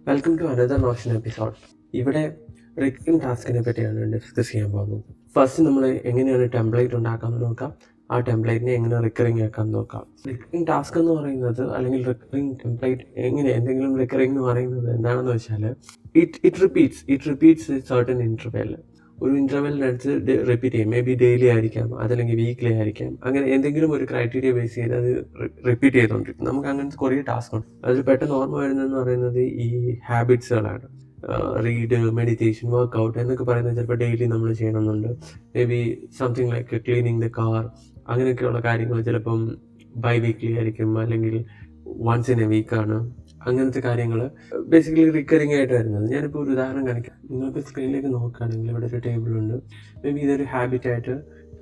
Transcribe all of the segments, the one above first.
Welcome to another Notion episode. ഇവിടെ recurring ടാസ്കിനെ പറ്റിയാണ് ഡിസ്കസ് ചെയ്യാൻ പോകുന്നത്. ഫസ്റ്റ് നമ്മൾ എങ്ങനെയാണ് ടെംപ്ലേറ്റ് ഉണ്ടാക്കാമെന്ന് നോക്കാം. ആ ടെംപ്ലേറ്റിനെ എങ്ങനെ റിക്കറിംഗ് ആക്കാമെന്ന് നോക്കാം. റിക്കറിംഗ് ടാസ്ക് എന്ന് പറയുന്നത് അല്ലെങ്കിൽ റിക്കറിംഗ് ടെംപ്ലേറ്റ് എങ്ങനെ എന്തെങ്കിലും റിക്കറിംഗ് എന്ന് പറയുന്നത് എന്താണെന്ന് വെച്ചാൽ ഇറ്റ് റിപ്പീറ്റ്സ് സർട്ടൻ ഇൻ്റർവെൽ. ഒരു ഇൻ്റർവെല്ലിനടുത്ത് റിപ്പീറ്റ് ചെയ്യും. മേ ബി ഡെയിലി ആയിരിക്കാം, അതല്ലെങ്കിൽ വീക്ക്ലി ആയിരിക്കാം. അങ്ങനെ എന്തെങ്കിലും ഒരു ക്രൈറ്റീരിയ ബേസ് ചെയ്ത് അത് റിപ്പീറ്റ് ചെയ്തുകൊണ്ടിരിക്കും. നമുക്ക് അങ്ങനത്തെ കുറേ ടാസ്ക് ഉണ്ട്. അതിൽ പെട്ടെന്ന് ഓർമ്മ വരുന്നതെന്ന് പറയുന്നത് ഈ ഹാബിറ്റ്സുകളാണ്. റീഡ്, മെഡിറ്റേഷൻ, വർക്കൗട്ട് എന്നൊക്കെ പറയുന്നത് ചിലപ്പോൾ ഡെയിലി നമ്മൾ ചെയ്യണമെന്നുണ്ട്. May be something like cleaning the car, അങ്ങനെയൊക്കെയുള്ള കാര്യങ്ങൾ ചിലപ്പം ബൈ വീക്ക്ലി ആയിരിക്കും, അല്ലെങ്കിൽ വൺസ് ഇൻ എ വീക്കാണ്. അങ്ങനത്തെ കാര്യങ്ങൾ ബേസിക്കലി റിക്കറിംഗ് ആയിട്ട് വരുന്നത്. ഞാനിപ്പോൾ ഒരു ഉദാഹരണം കാണിക്കാം. നിങ്ങൾക്ക് സ്ക്രീനിലേക്ക് നോക്കുകയാണെങ്കിൽ ഇവിടെ ഒരു ടേബിളുണ്ട്. മേ ബി ഇതൊരു ഹാബിറ്റായിട്ട്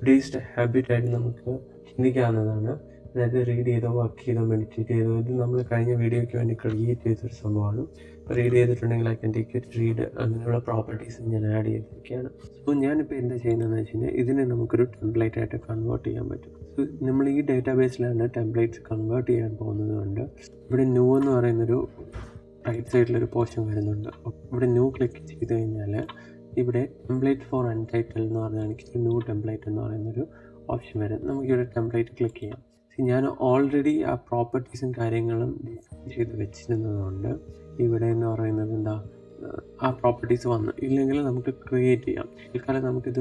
ബേസ്ഡ് ഹാബിറ്റായിട്ട് നമുക്ക് ചിന്തിക്കാവുന്നതാണ്. അതായത് റീഡ് ചെയ്തോ, വർക്ക് ചെയ്തോ, മെഡിറ്റേറ്റ് ചെയ്തോ, ഇത് നമ്മൾ കഴിഞ്ഞ വീഡിയോയ്ക്ക് വേണ്ടി ക്രിയേറ്റ് ചെയ്തൊരു സംഭവമാണ്. ഇപ്പോൾ റീഡ് ചെയ്തിട്ടുണ്ടെങ്കിൽ I can take it read, അങ്ങനെയുള്ള പ്രോപ്പർട്ടീസ് ഞാൻ ആഡ് ചെയ്തിരിക്കുകയാണ്. സോ ഞാനിപ്പോൾ എന്താ ചെയ്യുന്നതെന്ന് വെച്ച് കഴിഞ്ഞാൽ ഇതിനെ നമുക്കൊരു ടെംപ്ലേറ്റ് ആയിട്ട് കൺവേർട്ട് ചെയ്യാൻ പറ്റും. സോ നമ്മൾ ഈ ഡേറ്റാബേസിലാണ് ടെംപ്ലേറ്റ്സ് കൺവേർട്ട് ചെയ്യാൻ പോകുന്നത് കൊണ്ട് ഇവിടെ ന്യൂ എന്ന് പറയുന്നൊരു റൈറ്റ് സൈഡിലൊരു പോർഷൻ വരുന്നുണ്ട്. ഇവിടെ ന്യൂ ക്ലിക്ക് ചെയ്ത് കഴിഞ്ഞാൽ ഇവിടെ ടെംപ്ലേറ്റ് ഫോർ അൺടൈറ്റിൽ എന്ന് പറഞ്ഞാൽ എനിക്ക് ന്യൂ ടെംപ്ലേറ്റ് എന്ന് പറയുന്നൊരു ഓപ്ഷൻ വരും. നമുക്കിവിടെ ടെംപ്ലേറ്റ് ക്ലിക്ക് ചെയ്യാം. ഞാൻ ഓൾറെഡി ആ പ്രോപ്പർട്ടീസും കാര്യങ്ങളും ഡിഫൈൻ ചെയ്ത് വെച്ചിരുന്നതുകൊണ്ട് ഇവിടെ എന്ന് പറയുന്നത് എന്താ, ആ പ്രോപ്പർട്ടീസ് വന്നു. ഇല്ലെങ്കിൽ നമുക്ക് ക്രിയേറ്റ് ചെയ്യാം. തൽക്കാലം നമുക്കിത്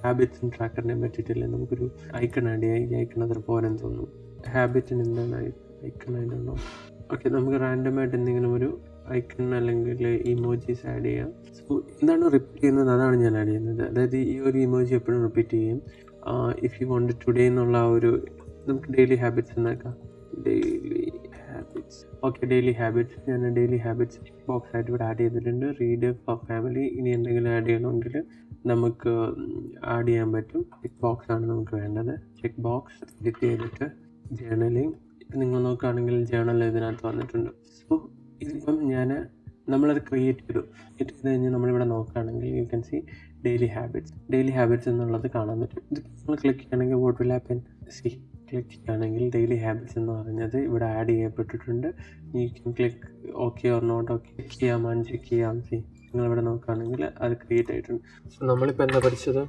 ഹാബിറ്റ്സും ട്രാക്കറിനെ പറ്റിയിട്ടില്ല. നമുക്കൊരു ഐക്കൺ ആഡ് ചെയ്യാം. ഈ ഐക്കൺ അത്ര പോരെന്ന് തോന്നുന്നു. ഹാബിറ്റിന് എന്താണ് ഐക്കൺ ആയിട്ടുണ്ടോ? ഓക്കെ, നമുക്ക് റാൻഡമായിട്ട് എന്തെങ്കിലും ഒരു ഐക്കൺ അല്ലെങ്കിൽ ഇമോജീസ് ആഡ് ചെയ്യാം. സോ എന്താണ് റിപ്പീറ്റ് ചെയ്യുന്നത് അതാണ് ഞാൻ ആഡ് ചെയ്യുന്നത്. അതായത് ഈ ഒരു ഇമോജി എപ്പോഴും റിപ്പീറ്റ് ചെയ്യും. ഇഫ് യു വോണ്ട് ടുഡേ എന്നുള്ള ആ ഒരു നമുക്ക് ഡെയിലി ഹാബിറ്റ്സ് എന്നാക്കാം. Daily habits. Okay, daily habits ഞാൻ ഡെയിലി ഹാബിറ്റ്സ് ബോക്സ് ആയിട്ട് ഇവിടെ ആഡ് ചെയ്തിട്ടുണ്ട്. Read for family. ഇനി എന്തെങ്കിലും ആഡ് ചെയ്യണമെങ്കിൽ നമുക്ക് ആഡ് ചെയ്യാൻ പറ്റും. ചെക്ക് ബോക്സ് ആണ് നമുക്ക് വേണ്ടത്. ചെക്ക് ബോക്സ് എഡിറ്റ് ചെയ്തിട്ട് ജേർണലിങ്. നിങ്ങൾ നോക്കുകയാണെങ്കിൽ ജേർണൽ ഇതിനകത്ത് വന്നിട്ടുണ്ട്. സോ ഇതിപ്പം നമ്മളത് ക്രിയേറ്റ് ചെയ്തു കഴിഞ്ഞാൽ നമ്മളിവിടെ നോക്കുകയാണെങ്കിൽ you can see daily habits എന്നുള്ളത് കാണാൻ പറ്റും. ഇത് നമ്മൾ ക്ലിക്ക് ചെയ്യുകയാണെങ്കിൽ വോട്ട് വിൽ ഹാപ്പൻ. ക്ലിക്ക് ചെയ്യുകയാണെങ്കിൽ ഡെയിലി ഹാബിറ്റ്സ് എന്ന് പറഞ്ഞത് ഇവിടെ ആഡ് ചെയ്യപ്പെട്ടിട്ടുണ്ട്. You can click okay or not okay ചെയ്യാം, അൺചെക്ക് ചെയ്യാം. നിങ്ങളിവിടെ നോക്കുകയാണെങ്കിൽ അത് ക്രിയേറ്റ് ആയിട്ടുണ്ട്. സോ നമ്മളിപ്പോൾ എന്താ പഠിച്ചത്?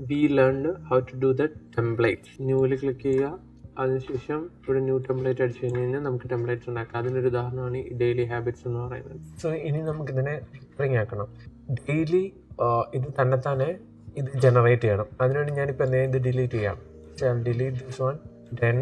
We learned how to do the template. ന്യൂവിൽ ക്ലിക്ക് ചെയ്യുക. അതിനുശേഷം ഇവിടെ ന്യൂ ടെംപ്ലേറ്റ് അടിച്ചു കഴിഞ്ഞാൽ നമുക്ക് ടെംപ്ലേറ്റ്സ് ഉണ്ടാക്കാം. അതിനൊരു ഉദാഹരണമാണ് ഈ ഡെയിലി ഹാബിറ്റ്സ് എന്ന് പറയുന്നത്. സോ ഇനി നമുക്കിതിനെ റിക്കറിംഗ് ആക്കണം. ഡെയിലി ഇത് തന്നെത്താനെ ഇത് ജനറേറ്റ് ചെയ്യണം. അതിനുവേണ്ടി ഞാനിപ്പോൾ എന്തെങ്കിലും ഇത് ഡിലീറ്റ് ചെയ്യാം. Delete this one. Then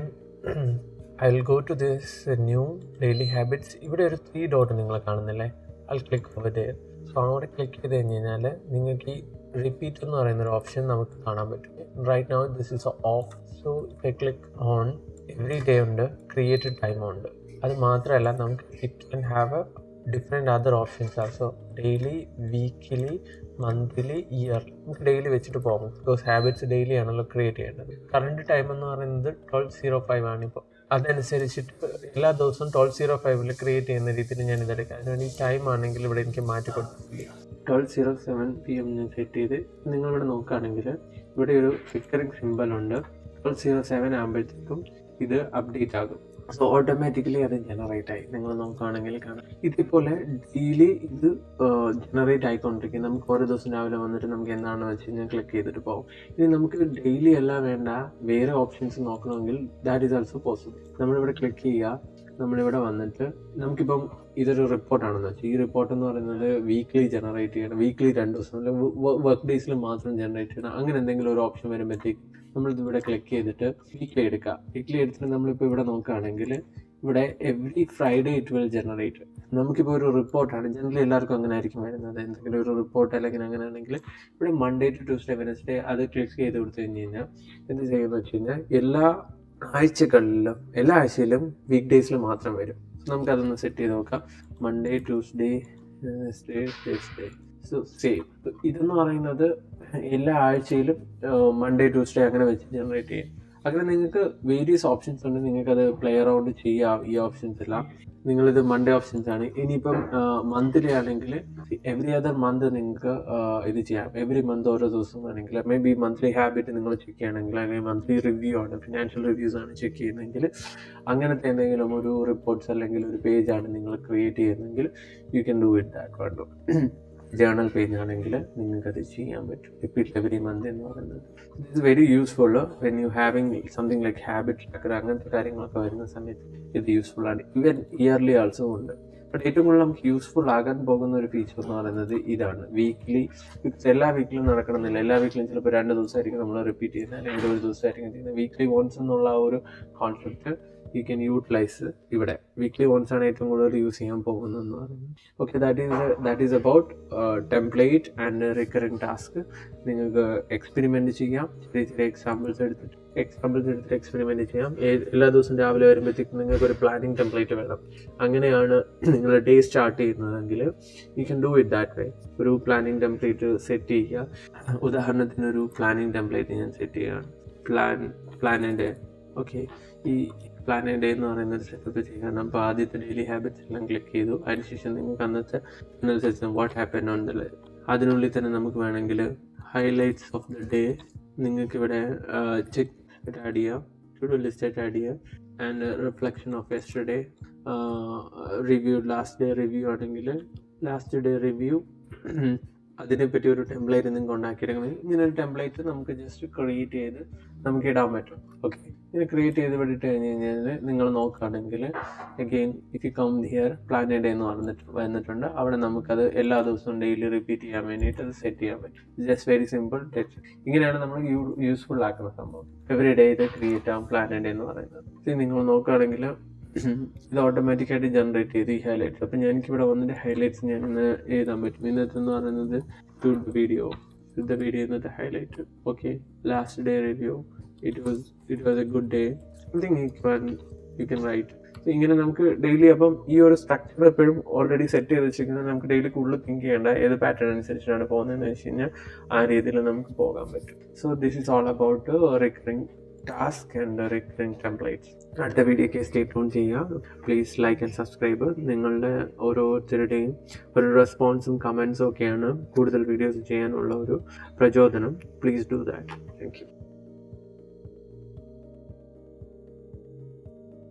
I will go to this new daily habits. ഇവിടെ ഒരു 3 ഡോട്ട് നിങ്ങൾ കാണുന്നില്ലേ? I click over there. So അവിടെ ക്ലിക്ക് ചെയ്ത് കഴിഞ്ഞ് കഴിഞ്ഞാൽ നിങ്ങൾക്ക് ഈ റിപ്പീറ്റ് എന്ന് പറയുന്നൊരു ഓപ്ഷൻ നമുക്ക് കാണാൻ പറ്റും. Right now this is off. So I click on. Every day ഉണ്ട്, ക്രിയേറ്റഡ് ടൈം ഉണ്ട്. അത് മാത്രമല്ല നമുക്ക് it can have a different other options also. Daily, weekly, monthly, year. നമുക്ക് ഡെയിലി വെച്ചിട്ട് പോകും. ബിക്കോസ് ഹാബിറ്റ്സ് ഡെയിലി ആണല്ലോ ക്രിയേറ്റ് ചെയ്യേണ്ടത്. കറണ്ട് ടൈം എന്ന് പറയുന്നത് 12:05 ആണിപ്പോൾ. അതനുസരിച്ചിട്ട് എല്ലാ ദിവസവും 12:05 ക്രിയേറ്റ് ചെയ്യുന്ന രീതിയിൽ ഞാൻ ഇതെടുക്കാം. അതിനുവേണ്ടി ടൈം ആണെങ്കിൽ ഇവിടെ എനിക്ക് മാറ്റി കൊടുത്തിട്ടുണ്ട്. 12:07 PM ഞാൻ സെറ്റ് ചെയ്ത് നിങ്ങളിവിടെ നോക്കുകയാണെങ്കിൽ ഇവിടെ ഒരു റിക്കറിംഗ് സിമ്പലുണ്ട്. 12:07 ആകുമ്പോഴത്തേക്കും ഇത് അപ്ഡേറ്റ് ആകും. സോ ഓട്ടോമാറ്റിക്കലി അത് ജനറേറ്റ് ആയി. നിങ്ങൾ നോക്കുകയാണെങ്കിൽ കാണാം. ഇതേപോലെ ഡെയിലി ഇത് ജനറേറ്റ് ആയിക്കൊണ്ടിരിക്കും. നമുക്ക് ഓരോ ദിവസം രാവിലെ വന്നിട്ട് നമുക്ക് എന്താണെന്ന് വെച്ച് കഴിഞ്ഞാൽ ക്ലിക്ക് ചെയ്തിട്ട് പോകും. ഇനി നമുക്ക് ഡെയിലി എല്ലാം വേണ്ട, വേറെ ഓപ്ഷൻസ് നോക്കണമെങ്കിൽ ദാറ്റ് ഈസ് ഓൾസോ പോസിബിൾ. നമ്മളിവിടെ ക്ലിക്ക് ചെയ്യുക. നമ്മളിവിടെ വന്നിട്ട് നമുക്കിപ്പം ഇതൊരു റിപ്പോർട്ടാണെന്ന് വെച്ചാൽ ഈ റിപ്പോർട്ട് എന്ന് പറയുന്നത് വീക്ക്ലി ജനറേറ്റ് ചെയ്യണം. വീക്ക്ലി 2 ദിവസം വർക്ക് ഡേയ്സിൽ മാത്രം ജനറേറ്റ് ചെയ്യണം. അങ്ങനെ എന്തെങ്കിലും ഒരു ഓപ്ഷൻ വരുമ്പോഴത്തേക്കും നമ്മളിതിവിടെ ക്ലിക്ക് ചെയ്തിട്ട് വീക്ക്ലി എടുക്കുക. വീക്ക്ലി എടുത്തിട്ട് നമ്മളിപ്പോൾ ഇവിടെ നോക്കുകയാണെങ്കിൽ ഇവിടെ every Friday it will generate. നമുക്കിപ്പോൾ ഒരു റിപ്പോർട്ടാണ്. ജനറലി എല്ലാവർക്കും അങ്ങനെ ആയിരിക്കും വരുന്നത്. എന്തെങ്കിലും ഒരു റിപ്പോർട്ട് അല്ലെങ്കിൽ അങ്ങനെയാണെങ്കിൽ ഇവിടെ മൺഡേ ടു ട്യൂസ്ഡേ വെനസ്ഡേ അത് ക്ലിക്ക് ചെയ്ത് കൊടുത്തു കഴിഞ്ഞ് കഴിഞ്ഞാൽ എന്ത് ചെയ്യുമെന്ന് വെച്ച് കഴിഞ്ഞാൽ എല്ലാ ആഴ്ചയിലും വീക്ക് ഡേയ്സിൽ മാത്രം വരും. നമുക്കതൊന്ന് സെറ്റ് ചെയ്ത് നോക്കാം. Monday, Tuesday, Wednesday, Thursday. So same. ഇതെന്ന് പറയുന്നത് എല്ലാ ആഴ്ചയിലും മൺഡേ, ട്യൂസ്ഡേ അങ്ങനെ വെച്ച് ജനറേറ്റ് ചെയ്യും. അങ്ങനെ നിങ്ങൾക്ക് വേരിയസ് ഓപ്ഷൻസ് ഉണ്ട്. നിങ്ങൾക്കത് പ്ലേ അറൗണ്ട് ചെയ്യാം ഈ ഓപ്ഷൻസ് എല്ലാം. നിങ്ങളിത് മൺഡേ ഓപ്ഷൻസ് ആണ്. ഇനിയിപ്പം മന്ത്ലി ആണെങ്കിൽ എവറി അതർ മന്ത് നിങ്ങൾക്ക് ഇത് ചെയ്യാം. എവറി മന്ത് ഓരോ ദിവസം ആണെങ്കിൽ മേ ബി മന്ത്ലി ഹാബിറ്റ് നിങ്ങൾ ചെക്ക് ചെയ്യുകയാണെങ്കിൽ അല്ലെങ്കിൽ മന്ത്ലി റിവ്യൂ ആണ്, ഫിനാൻഷ്യൽ റിവ്യൂസ് ആണ് ചെക്ക് ചെയ്യുന്നതെങ്കിൽ, അങ്ങനത്തെ എന്തെങ്കിലും ഒരു റിപ്പോർട്ട്സ് അല്ലെങ്കിൽ ഒരു പേജാണ് നിങ്ങൾ ക്രിയേറ്റ് ചെയ്യുന്നതെങ്കിൽ you can do it that one. Journal page ആണെങ്കിൽ നിങ്ങൾക്കത് ചെയ്യാൻ പറ്റും. റിപ്പീറ്റ് എവറി മന്ത് എന്ന് പറയുന്നത് it's very useful when you having something like habit tracker അങ്ങനത്തെ കാര്യങ്ങളൊക്കെ വരുന്ന സമയത്ത് ഇത് യൂസ്ഫുൾ ആണ്. ഈവൻ ഇയർലി ആൾസോ ഉണ്ട്. ബട്ട് ഏറ്റവും കൂടുതൽ നമുക്ക് യൂസ്ഫുൾ ആകാൻ പോകുന്ന ഒരു ഫീച്ചർ എന്ന് പറയുന്നത് ഇതാണ്. വീക്ക്ലി, എല്ലാ വീക്കിലും നടക്കണമെന്നില്ല. എല്ലാ വീക്കിലും ചിലപ്പോൾ 2 ദിവസമായിരിക്കും നമ്മൾ റിപ്പീറ്റ് ചെയ്യുന്നത്, അല്ലെങ്കിൽ ഒരു ദിവസമായിരിക്കും ചെയ്യുന്നത്. വീക്ക്ലി വൺസ് എന്നുള്ള ആ ഒരു കോൺസെപ്റ്റ് യു ക്യാൻ യൂട്ടിലൈസ് ഇവിടെ. വീക്ക്ലി വൺസ് ആണ് ഏറ്റവും കൂടുതൽ യൂസ് ചെയ്യാൻ പോകുന്നതെന്ന് പറയുന്നത്. Okay, that is about template and recurring task. നിങ്ങൾക്ക് എക്സ്പെരിമെൻറ്റ് ചെയ്യാം. ചെറിയ ചെറിയ എക്സാമ്പിൾസ് എടുത്തിട്ട് എക്സ്പെരിമെൻറ്റ് ചെയ്യാം. എല്ലാ ദിവസവും രാവിലെ വരുമ്പോഴത്തേക്കും നിങ്ങൾക്ക് ഒരു പ്ലാനിങ് ടെംപ്ലേറ്റ് വേണം. അങ്ങനെയാണ് നിങ്ങൾ ഡേ സ്റ്റാർട്ട് ചെയ്യുന്നതെങ്കിൽ you can do it that way. ഒരു പ്ലാനിങ് ടെംപ്ലേറ്റ് സെറ്റ് ചെയ്യുക. ഉദാഹരണത്തിന് ഒരു പ്ലാനിങ് ടെംപ്ലേറ്റ് ഞാൻ സെറ്റ് ചെയ്യുകയാണ്. പ്ലാനിൻ്റെ ഓക്കെ, ഈ പ്ലാൻ ഡേ എന്ന് പറയുന്ന ഒരു സെറ്റപ്പ് ചെയ്യണം. അപ്പോൾ ആദ്യത്തെ ഡെയിലി ഹാബിറ്റ്സ് എല്ലാം ക്ലിക്ക് ചെയ്തു. അതിനുശേഷം നിങ്ങൾക്ക് അന്നത്തെ what happen on the day, അതിനുള്ളിൽ തന്നെ നമുക്ക് വേണമെങ്കിൽ ഹൈലൈറ്റ്സ് ഓഫ് ദ ഡേ നിങ്ങൾക്ക് ഇവിടെ ചെക്ക് ആഡ് ചെയ്യാം, ടു ഡു ലിസ്റ്റ് ആയിട്ട് ആഡ് ചെയ്യാം. And reflection of yesterday, review, last day review ആണെങ്കിൽ ലാസ്റ്റ് ഡേ റിവ്യൂ, അതിനെപ്പറ്റി ഒരു ടെംപ്ലേറ്റ് നിങ്ങൾക്ക് ഉണ്ടാക്കിയെടുക്കണമെങ്കിൽ ഇങ്ങനെ ഒരു ടെംപ്ലേറ്റ് നമുക്ക് ജസ്റ്റ് ക്രിയേറ്റ് ചെയ്ത് നമുക്ക് ഇടാൻ പറ്റും. ഓക്കെ, ഇങ്ങനെ ക്രിയേറ്റ് ചെയ്ത് വിട്ടിട്ട് കഴിഞ്ഞ് കഴിഞ്ഞാൽ നിങ്ങൾ നോക്കുകയാണെങ്കിൽ again if you come here plan day എന്ന് വന്നിട്ടുണ്ട്. അവിടെ നമുക്കത് എല്ലാ ദിവസവും ഡെയിലി റിപ്പീറ്റ് ചെയ്യാൻ വേണ്ടിയിട്ട് അത് സെറ്റ് ചെയ്യാൻ പറ്റും. Just very simple text. ഇങ്ങനെയാണ് നമ്മൾ യൂസ്ഫുൾ ആക്കുന്ന സംഭവം. എവറി ഡേ ഇത് ക്രിയേറ്റ് ആവും പ്ലാൻ ഡേ എന്ന് പറയുന്നത്. ഇത് നിങ്ങൾ നോക്കുകയാണെങ്കിൽ ഇത് ഓട്ടോമാറ്റിക്കായിട്ട് ജനറേറ്റ് ചെയ്ത് ഈ ഹൈലൈറ്റ്സ്. അപ്പം എനിക്കിവിടെ വന്നിട്ട് ഹൈലൈറ്റ്സ് ഞാൻ ഇന്ന് എഴുതാൻ പറ്റും. ഇന്നത്തെ എന്ന് പറയുന്നത് ടു വീഡിയോ ഇന്നത്തെ highlight. Okay, last day review, it was A good day, something you can write. ഇങ്ങനെ നമുക്ക് ഡെയിലി, അപ്പം ഈ ഒരു സ്ട്രക്ചർ എപ്പോഴും ഓൾറെഡി സെറ്റ് ചെയ്ത് വെച്ചിരിക്കുന്നത് നമുക്ക് ഡെയിലി കൂടുതൽ തിങ്ക് ചെയ്യേണ്ട ഏത് പാറ്റേൺ അനുസരിച്ചാണ് പോകുന്നതെന്ന് വെച്ച് കഴിഞ്ഞാൽ ആ രീതിയിൽ നമുക്ക് പോകാൻ പറ്റും. So this is all about recurring task and recurring templates. അടുത്ത വീഡിയോക്ക് സ്റ്റേ ട്യൂൺ ചെയ്യുക. Please like and subscribe. നിങ്ങളുടെ ഓരോരുത്തരുടെയും ഒരു റെസ്പോൺസും കമൻസും ഒക്കെയാണ് കൂടുതൽ വീഡിയോസ് ചെയ്യാനുള്ള ഒരു പ്രചോദനം. Please do that. Thank you.